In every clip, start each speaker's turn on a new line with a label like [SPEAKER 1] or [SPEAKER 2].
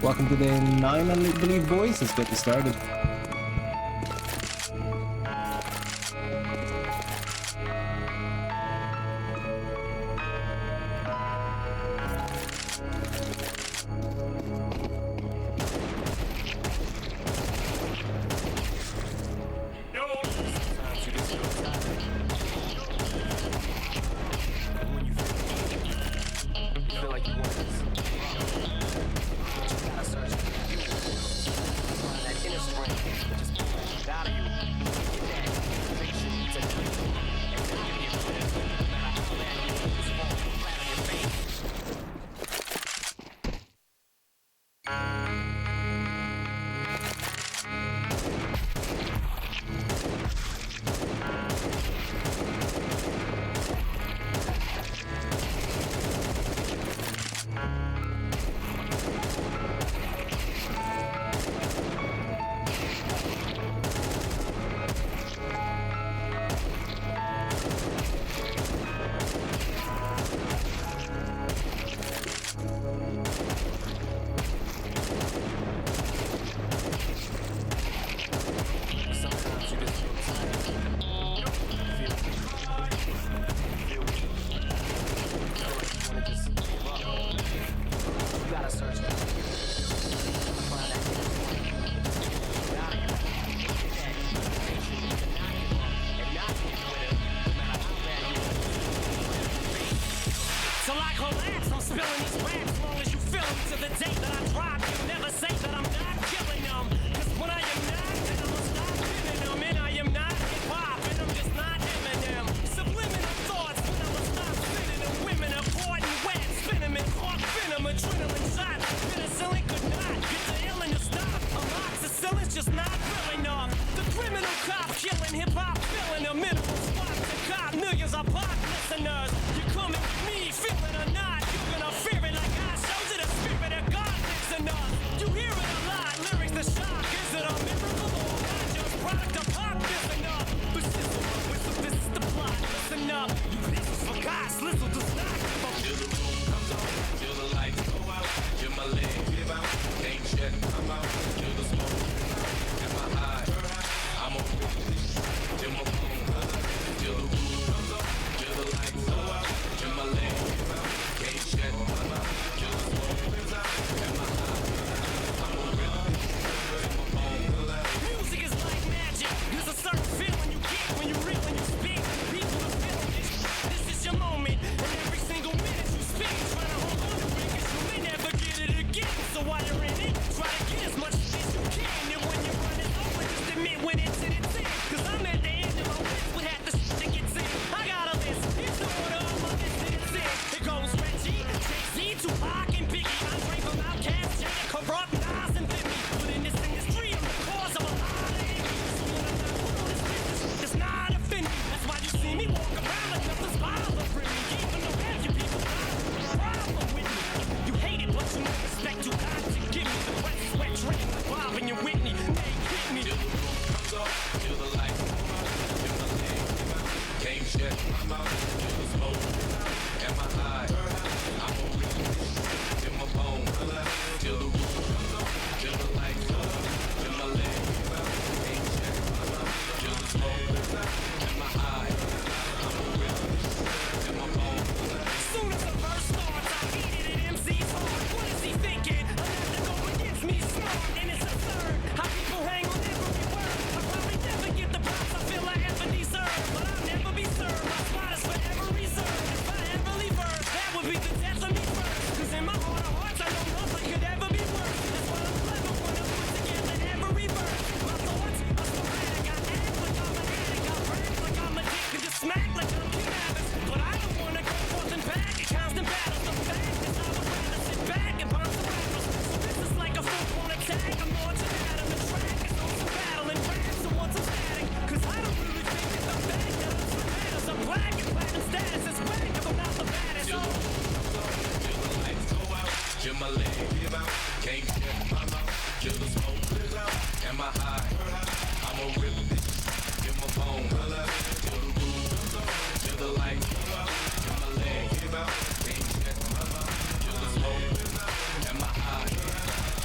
[SPEAKER 1] Welcome to day 9, I believe, boys. Let's get this started.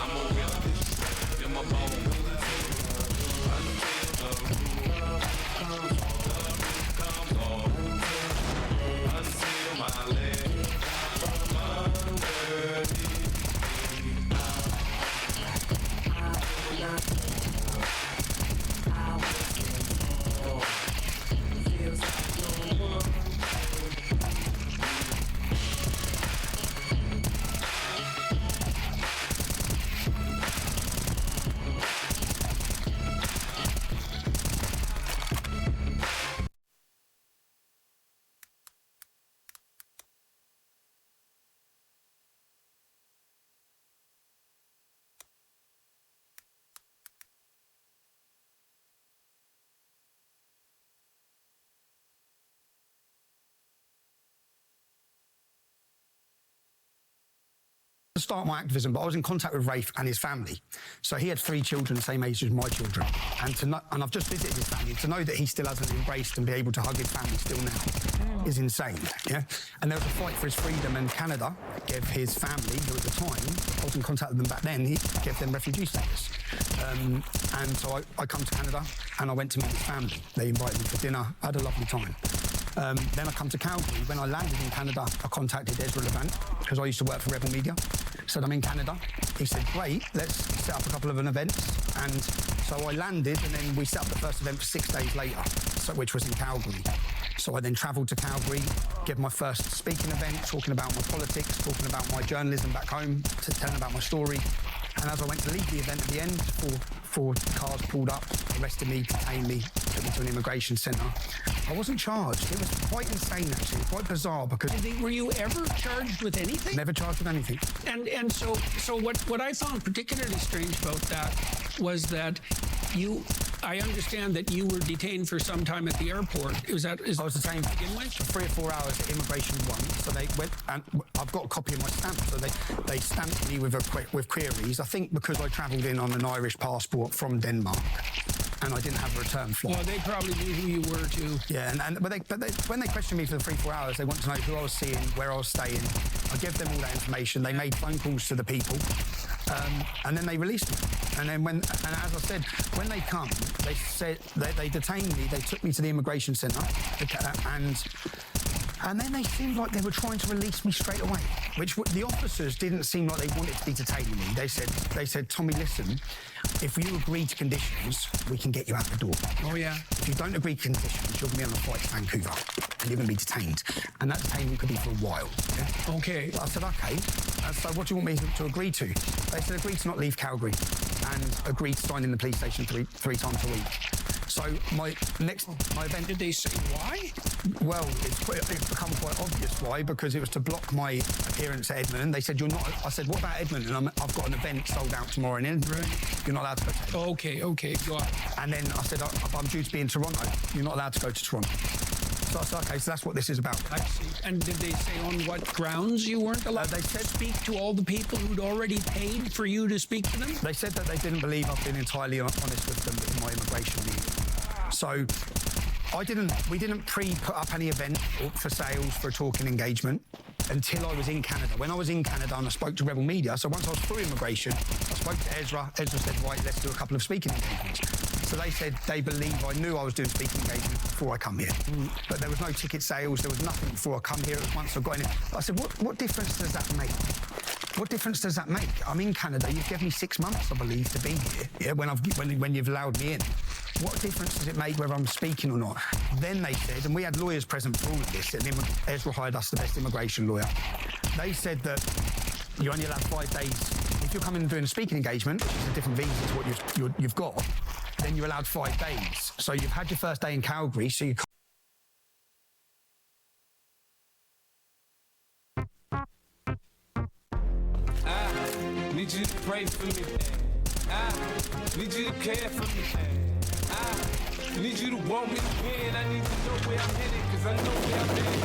[SPEAKER 2] I'm start my activism, but I was in contact with Rafe and his family. So he had 3 children, the same age as my children. And I've just visited his family. To know that he still hasn't embraced and be able to hug his family still now is insane, yeah? And there was a fight for his freedom, and Canada gave his family, who at the time, I was in contact with them back then, he gave them refugee status. And so I come to Canada and I went to meet his family. They invited me for dinner. I had a lovely time. Then I come to Calgary. When I landed in Canada, I contacted Ezra Levant, because I used to work for Rebel Media. Said, I'm in Canada. He said, great, let's set up a couple of events. And so I landed, and then we set up the first event for 6 days later, which was in Calgary. So I then travelled to Calgary, gave my first speaking event, talking about my politics, talking about my journalism back home, telling about my story. And as I went to leave the event at the end, 4 cars pulled up, arrested me, detained me, took me to an immigration centre. I wasn't charged. It was quite insane, actually, quite bizarre, because...
[SPEAKER 3] Were you ever charged with anything?
[SPEAKER 2] Never charged with anything.
[SPEAKER 3] And so what I found particularly strange about that was that I understand that you were detained for some time at the airport. I was
[SPEAKER 2] detained
[SPEAKER 3] to begin with?
[SPEAKER 2] For 3 or 4 hours at Immigration 1. So they went, and I've got a copy of my stamp. So they stamped me with queries. I think because I travelled in on an Irish passport from Denmark, and I didn't have a return flight.
[SPEAKER 3] Well, they probably knew who you were too.
[SPEAKER 2] Yeah, but when they questioned me for the 3-4 hours, they wanted to know who I was seeing, where I was staying. I gave them all that information. They made phone calls to the people, and then they released me. And as I said, when they come, they said they detained me. They took me to the immigration centre, and then they seemed like they were trying to release me straight away, which the officers didn't seem like they wanted to be detaining me. They said, Tommy, listen, if you agree to conditions, we can get you out the door.
[SPEAKER 3] Oh, yeah.
[SPEAKER 2] If you don't agree to conditions, you're going to be on a flight to Vancouver, and you're going to be detained. And that detainment could be for a while. Yeah?
[SPEAKER 3] Okay.
[SPEAKER 2] I said, okay. So what do you want me to agree to? They said, agree to not leave Calgary, and agree to sign in the police station three times a week. So my event...
[SPEAKER 3] Did they say why?
[SPEAKER 2] Well, it's become quite obvious why, because it was to block my appearance at Edmonton. They said, you're not... I said, what about Edmonton? I've got an event sold out tomorrow in Edinburgh. You're not allowed to go to Edmonton.
[SPEAKER 3] Okay, go on.
[SPEAKER 2] And then I said, I'm due to be in Toronto. You're not allowed to go to Toronto. So I said, okay, so that's what this is about.
[SPEAKER 3] I see. And did they say on what grounds you weren't allowed
[SPEAKER 2] they said,
[SPEAKER 3] to speak to all the people who'd already paid for you to speak to them?
[SPEAKER 2] They said that they didn't believe I've been entirely honest with them in my immigration meeting. So we didn't put up any event for sales for a talking engagement until I was in Canada. When I was in Canada and I spoke to Rebel Media, so once I was through immigration, I spoke to Ezra. Ezra said, right, let's do a couple of speaking engagements. So they said they believe I knew I was doing speaking engagements before I come here. But there was no ticket sales, there was nothing before I come here. It was once I got in. I said, what difference does that make? What difference does that make? I'm in Canada. You've given me 6 months, I believe, to be here. Yeah, when you've allowed me in. What difference does it make whether I'm speaking or not? Then they said, and we had lawyers present for all of this, and Ezra hired us the best immigration lawyer. They said that you're only allowed 5 days. If you're coming and doing a speaking engagement, which is a different visa to what you've got, then you're allowed 5 days. So you've had your first day in Calgary, so you can't.
[SPEAKER 4] I need you to pray for me. I need you to care for me. I need you to want me to win. I need to know where I'm headed, cause I know where I'm headed.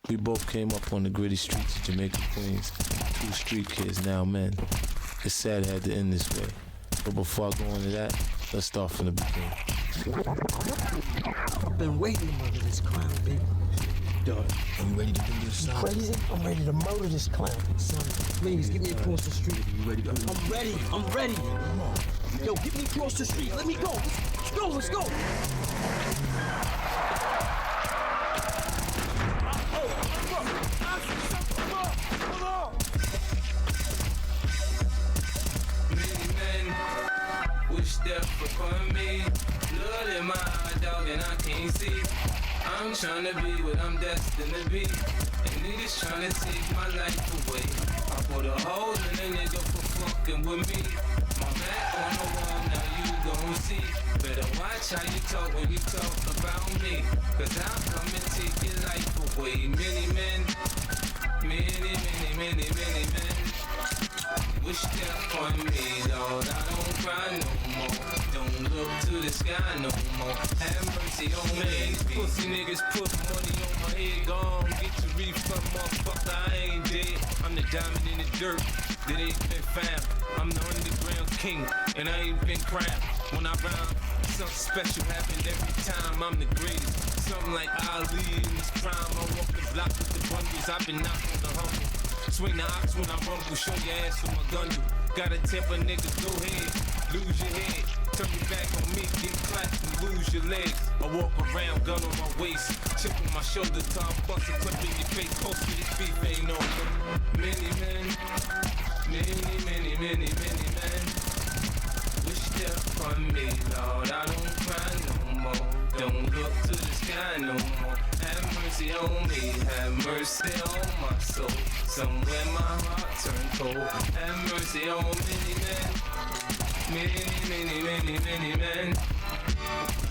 [SPEAKER 5] We both came up on the gritty streets of Jamaica, Queens. 2 street kids, now men. It's sad it had to end this way. But before I go into that, let's start from the beginning.
[SPEAKER 6] I've been waiting to murder this clown, baby. Dog, are you ready to do this, son? Crazy? I'm ready to murder this clown. Son, please, get me across the street. You ready to do this? I'm ready. Come on. Yo, get me across the street. Let me go. Let's go.
[SPEAKER 4] Many men wish death upon me. Blood in my eye, dog, and I can't see. I'm trying to be what I'm destined to be, and niggas trying to take my life away. I put a hole in a nigga for fucking with me. My back on the wall, now you gon' see. Better watch how you talk when you talk about me, cause I'll come and take your life away. Many men wish death on me, dog. I don't cry no more. Don't look to the sky no more. Have mercy on me. Pussy niggas put money on my head gone. Get your refund, motherfucker, I ain't dead. I'm the diamond in the dirt that ain't been found. I'm the underground king, and I ain't been crowned. When I rhyme, something special happened every time. I'm the greatest, something like Ali in his prime. I walk the block with the bundles, I've been knocking the humble. Swing the ox when I rumble, show your ass with my gun do. Got a temper, niggas, go ahead, lose your head. Turn your back on me, get clapped and lose your legs. I walk around, gun on my waist, chip on my shoulder, top bust a clip in your face. Post to this beef ain't over. Many men, many men wish death upon me, Lord. I don't cry no more. Don't look to the sky no more. Have mercy on me, have mercy on my soul. Somewhere my heart turned cold. Have mercy on many men. Many men.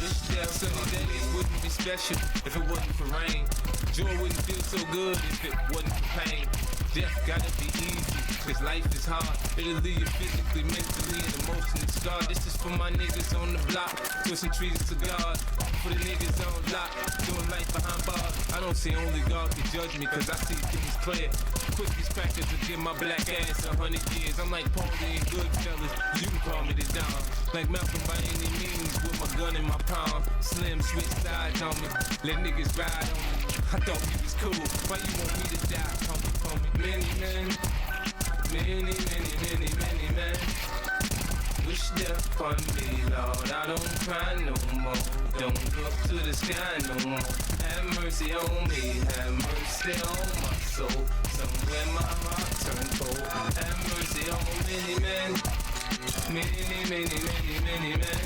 [SPEAKER 4] Wish death sunny days wouldn't be special if it wasn't for rain. Joy wouldn't feel so good if it wasn't for pain. Death gotta be easy, cause life is hard. It'll leave you physically, mentally, and emotionally scarred. This is for my niggas on the block, twisting trees and cigars. For the niggas on lock, doing life behind bars. I don't see only God can judge me, cause I see things clear. Quickest practice to give my black ass 100 years. I'm like Paulie and Goodfellas, you can call me the Don. Like Malcolm by any means, with my gun in my palm. Slim switch sides on me, let niggas ride on me. I thought you was cool, why you want me to die, homie? Many men, many men wish death upon me, Lord. I don't cry no more. Don't look to the sky no more. Have mercy on me, have mercy on my soul. Somewhere my heart turned cold. Have mercy on many men, many men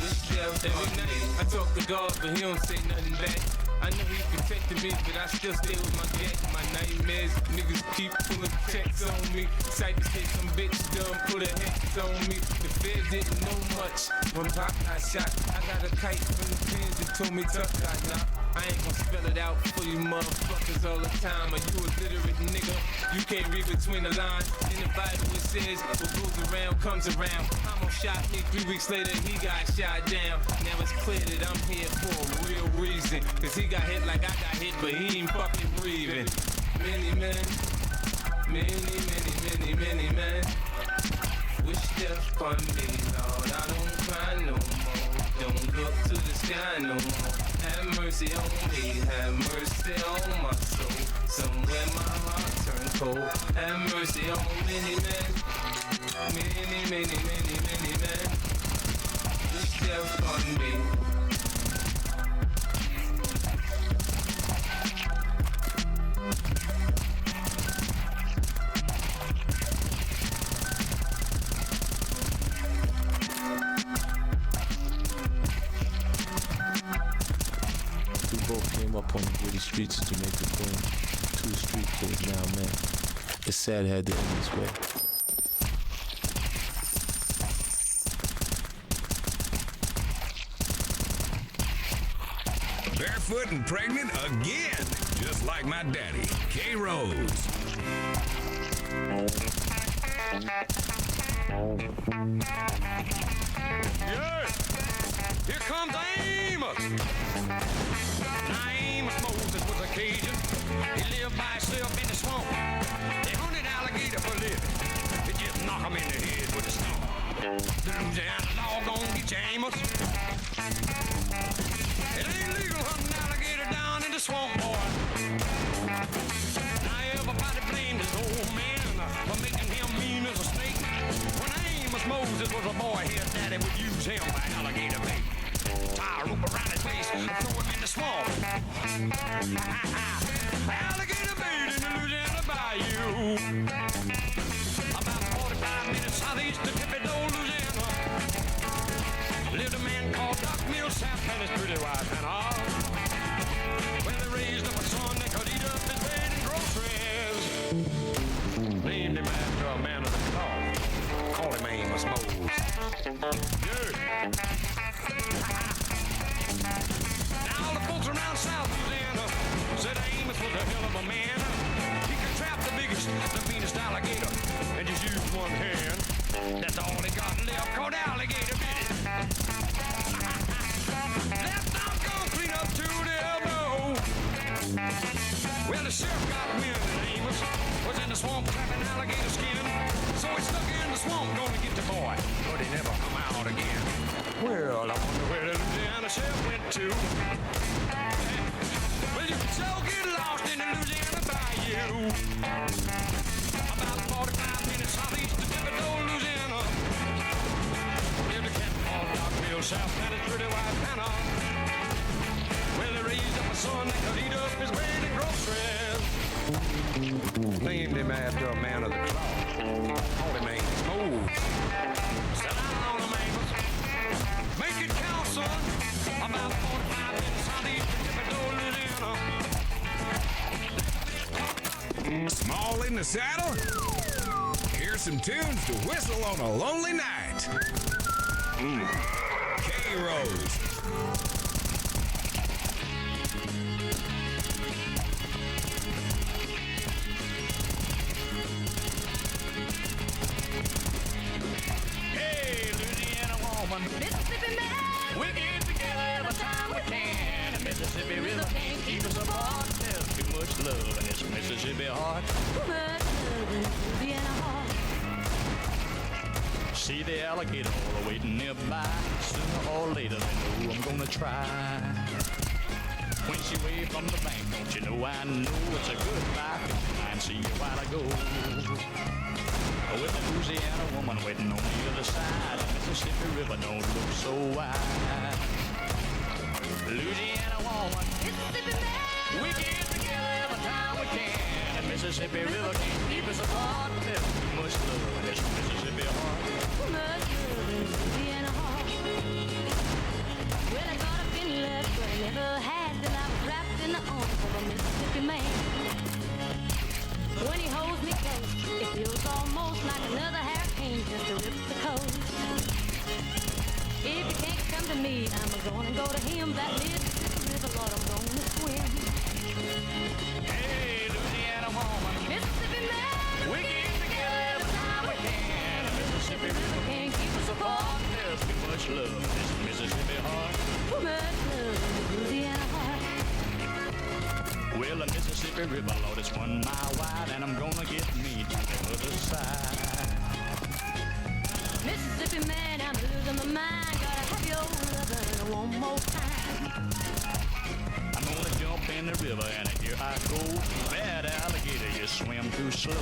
[SPEAKER 4] wish death every night. I talk to God, but he don't say nothing back. I know he protected me, but I still stay with my gang. My nightmares, niggas keep pulling checks on me. Cypress say some bitch done put a hex on me. The feds didn't know much when Pop got shot. I got a kite from the pins that told me Tuck got knocked. I ain't gon' spell it out for you motherfuckers all the time. Are you a literate nigga? You can't read between the lines. In the Bible it says, what goes around comes around. Mama shot me 3 weeks later, he got shot down. Now it's clear that I'm here for a real reason. Cause he got hit like I got hit, but he ain't fucking breathing. Many men, many men wish death upon me, Lord. I don't cry no more. Don't look to the sky no more. Have mercy on me, have mercy on my soul. Somewhere my heart turned cold. Have mercy on many men, many men wish death upon me.
[SPEAKER 5] Up on the gritty streets of Jamaica, Queen. 2 street kids now, man. It's sad it had to end this way.
[SPEAKER 7] Barefoot and pregnant again, just like my daddy, K. Rose.
[SPEAKER 8] Yeah! Here comes Amos! Now Amos Moses was a Cajun. He lived by himself in the swamp. They hunted alligator for a living. They just knock him in the head with a stone. The Louisiana law gon' get you, Amos. It ain't legal hunting alligator down in the swamp, boy. Now everybody blamed his old man for making him mean as a snake. When Amos Moses was a boy, his daddy would use him by alligator bait. Tie a rope around his waist and throw him in the swamp. Alligator bait in the Louisiana bayou. About 45 minutes southeast of Thickestboii, Louisiana, lived a man called Doc Millsap and his pretty wife Hannah. When they raised up a son that could eat up his bread and groceries, named him after a man of the cloth. Call him Amos Moses. Yeah. Now all the folks around South Louisiana said Amos was a hell of a man. He could trap the biggest, the meanest alligator and just use one hand. That's all he got left, called alligator bit it. Left arm gone clean up to the elbow. Rose was in the swamp trapping alligator skin. So he stuck in the swamp gonna get the boy, but he never come out again. Well, I wonder where the Louisiana chef went to. Well, you can so get lost in the Louisiana bayou. About 45 minutes southeast of Thickestbowi, Louisiana. Near the cat called Rockville, South and his pretty wife Hannah. Well, they raised up a son that could eat up his grain and groceries. Named him after a man of the cloth. Called him Ain't Smooth. Sit down, Mabel. Make it count, son. About 45 minutes southeast of Thickestbowi, Louisiana.
[SPEAKER 7] Small in the saddle? Here's some tunes to whistle on a lonely night. K-Rose.
[SPEAKER 8] Hey, Louisiana woman, Mississippi man, we get together every time we can. The Mississippi River can't keep us apart. There's too much love in this Mississippi heart. Too much love in Louisiana heart. See the alligator waiting nearby. Sooner or later they know I'm gonna try. When she waved from the bank, don't you know I know it's a goodbye. I see you while I go. With a Louisiana woman waiting on the other side, the Mississippi River don't look so wide. Louisiana woman, Mississippi man, we get together every time we can. The Mississippi River can't keep us apart. There's too much love in this Mississippi heart. Too much love in Louisiana heart. Well, I thought I'd been left, but I never had till I was wrapped in the arms of a Mississippi man. When he holds me close, it feels almost like another hurricane just to rip the coast. If you can't come to me, I'm gonna go to him. That Mississippi River, Lord, I'm gonna swim. Hey, Louisiana woman, Mississippi man, we get together every time we can. The Mississippi River can't keep us apart. There's too much love in this Mississippi heart. Too much love in the Louisiana heart. Well, the Mississippi River, Lord, it's 1 mile wide, and I'm gonna get me to the other side. Mississippi man, I'm losing my mind. Gotta have your lovin' one more time. I'm gonna jump in the river, and here I go. Bad alligator, you swim too slow.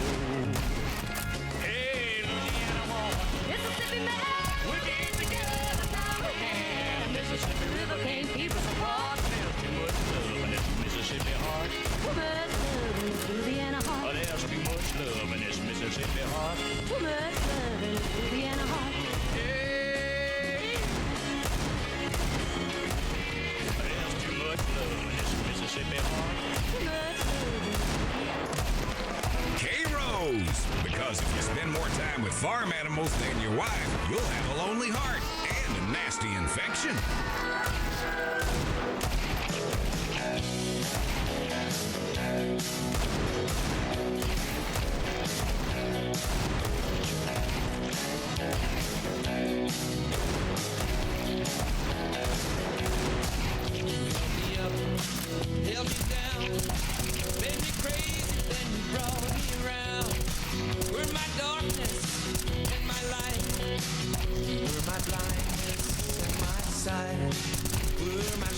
[SPEAKER 8] Hey, Louisiana woman, Mississippi man, we get together every time we can. The Mississippi River can't keep us apart. There's too much love in this Mississippi heart. Too much love in this Louisiana heart. Oh, there's too much love in this Mississippi heart. Too much love in this Louisiana heart. Hey. There's too much love in this Mississippi heart. Too much love.
[SPEAKER 7] K-Rose. Because if you spend more time with farm animals than your wife, you'll have a lonely heart and a nasty infection.
[SPEAKER 4] Held me down, made me crazy, then you brought me around. Were my darkness and my light, were my blindness and my sight, were my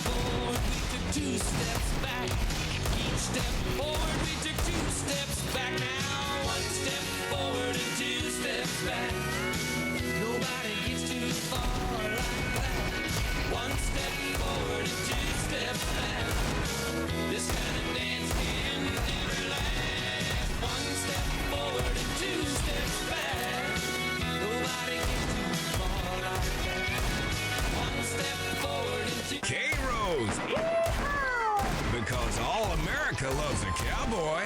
[SPEAKER 8] forward, we took 2 steps back. Each step forward, we took 2 steps back. Now 1 step forward and 2 steps back. Nobody gets too far like that. 1 step forward and 2 steps back. This kind of dance can never last. 1 step forward and 2 steps back. Nobody gets too far like that. 1 step forward and 2.
[SPEAKER 7] K-Rose. Because all America loves a cowboy.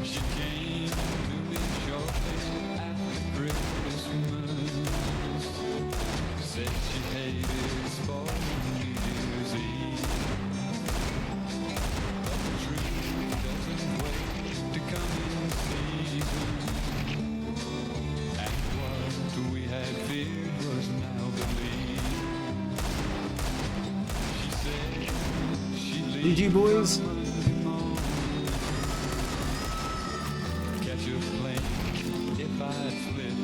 [SPEAKER 8] She came to me shortly after Christmas. Said she hated for New Year's Eve. But the truth doesn't wait to come in season. And what we had feared was now believed. She said she
[SPEAKER 1] GG boys.
[SPEAKER 8] catch a plane if I slip